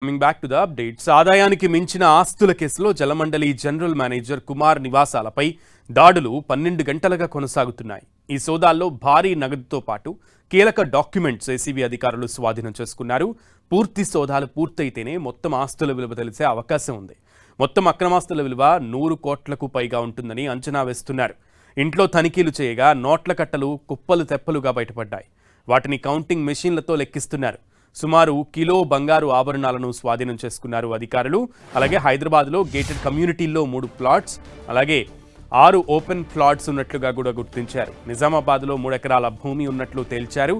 Coming back to the updates. ఆదాయానికి మించిన ఆస్తుల కేసులో జలమండలి జనరల్ మేనేజర్ కుమార్ నివాసాలపై దాడులు 12 గంటలుగా కొనసాగుతున్నాయి. ఈ సోదాల్లో భారీ నగదుతో పాటు కీలక డాక్యుమెంట్స్ ఏసీబీ అధికారులు స్వాధీనం చేసుకున్నారు. పూర్తి సోదాలు పూర్తయితేనే మొత్తం ఆస్తుల విలువ తెలిసే అవకాశం ఉంది. మొత్తం అక్రమాస్తుల విలువ 100 కోట్లకు పైగా ఉంటుందని అంచనా వేస్తున్నారు. ఇంట్లో తనిఖీలు చేయగా నోట్ల కట్టలు కుప్పలు తెప్పలుగా బయటపడ్డాయి. వాటిని కౌంటింగ్ మెషిన్లతో లెక్కిస్తున్నారు. సుమారు కిలో బంగారు ఆభరణాలను స్వాధీనం చేసుకున్నారు అధికారులు. అలాగే హైదరాబాద్లో గేటెడ్ కమ్యూనిటీల్లో 3 ప్లాట్స్, అలాగే 6 ఓపెన్ ప్లాట్స్ ఉన్నట్లుగా కూడా గుర్తించారు. నిజామాబాద్లో 3 ఎకరాల భూమి ఉన్నట్లు తేల్చారు.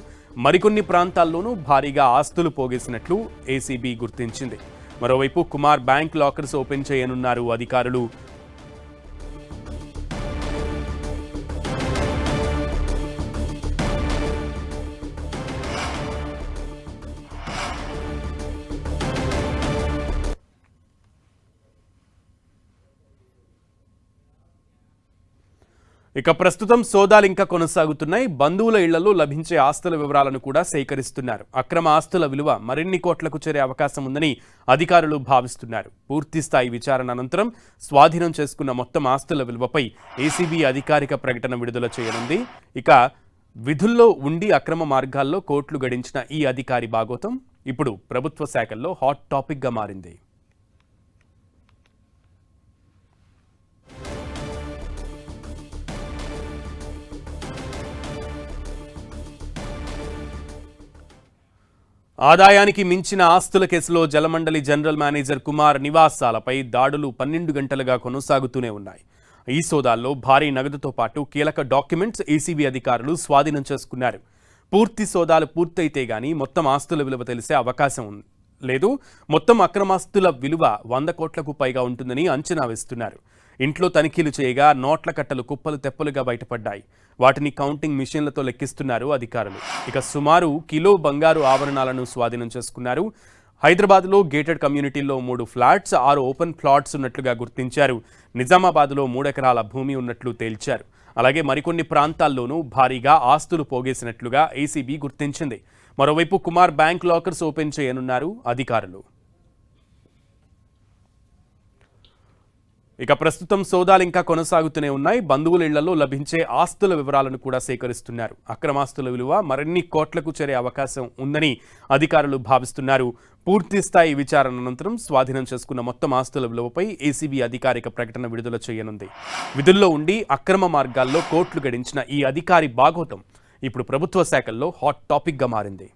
మరికొన్ని ప్రాంతాల్లోనూ భారీగా ఆస్తులు పోగేసినట్లు ఏసీబీ గుర్తించింది. మరోవైపు కుమార్ బ్యాంక్ లాకర్స్ ఓపెన్ చేయనున్నారు అధికారులు. ఇక ప్రస్తుతం సోదాలు ఇంకా కొనసాగుతున్నాయి. బంధువుల ఇళ్లలో లభించే ఆస్తుల వివరాలను కూడా సేకరిస్తున్నారు. అక్రమ ఆస్తుల విలువ మరిన్ని కోట్లకు చేరే అవకాశం ఉందని అధికారులు భావిస్తున్నారు. పూర్తి స్థాయి విచారణ అనంతరం స్వాధీనం చేసుకున్న మొత్తం ఆస్తుల విలువపై ఏసీబీ అధికారిక ప్రకటన విడుదల చేయనుంది. ఇక విధుల్లో ఉండి అక్రమ మార్గాల్లో కోట్లు గడించిన ఈ అధికారి బాగోతం ఇప్పుడు ప్రభుత్వ శాఖల్లో హాట్ టాపిక్గా మారింది. ఆదాయానికి మించిన ఆస్తుల కేసులో జలమండలి జనరల్ మేనేజర్ కుమార్ నివాసాలపై దాడులు 12 గంటలుగా కొనసాగుతూనే ఉన్నాయి. ఈ సోదాల్లో భారీ నగదుతో పాటు కీలక డాక్యుమెంట్స్ ఏసీబీ అధికారులు స్వాధీనం చేసుకున్నారు. పూర్తి సోదాలు పూర్తయితే గానీ మొత్తం ఆస్తుల విలువ తెలిసే అవకాశం లేదు. మొత్తం అక్రమాస్తుల విలువ 100 కోట్లకు పైగా ఉంటుందని అంచనా వేస్తున్నారు. ఇంట్లో తనిఖీలు చేయగా నోట్ల కట్టలు కుప్పలు తెప్పలుగా బయటపడ్డాయి. వాటిని కౌంటింగ్ మిషన్లతో లెక్కిస్తున్నారు అధికారులు. ఇక సుమారు కిలో బంగారు ఆభరణాలను స్వాధీనం చేసుకున్నారు. హైదరాబాద్లో గేటెడ్ కమ్యూనిటీల్లో 3 ఫ్లాట్స్, 6 ఓపెన్ ప్లాట్స్ ఉన్నట్లుగా గుర్తించారు. నిజామాబాద్లో 3 ఎకరాల భూమి ఉన్నట్లు తేల్చారు. అలాగే మరికొన్ని ప్రాంతాల్లోనూ భారీగా ఆస్తులు పోగేసినట్లుగా ఏసీబీ గుర్తించింది. మరోవైపు కుమార్ బ్యాంక్ లాకర్స్ ఓపెన్ చేయనున్నారు అధికారులు. ఇక ప్రస్తుతం సోదాలు ఇంకా కొనసాగుతూనే ఉన్నాయి. బంధువుల ఇళ్లలో లభించే ఆస్తుల వివరాలను కూడా సేకరిస్తున్నారు. అక్రమాస్తుల విలువ మరిన్ని కోట్లకు చేరే అవకాశం ఉందని అధికారులు భావిస్తున్నారు. పూర్తి స్థాయి విచారణ అనంతరం స్వాధీనం చేసుకున్న మొత్తం ఆస్తుల విలువపై ఏసీబీ అధికారిక ప్రకటన విడుదల చేయనుంది. విధుల్లో ఉండి అక్రమ మార్గాల్లో కోట్లు గడించిన ఈ అధికారి బాగోతం ఇప్పుడు ప్రభుత్వ శాఖల్లో హాట్ టాపిక్గా మారింది.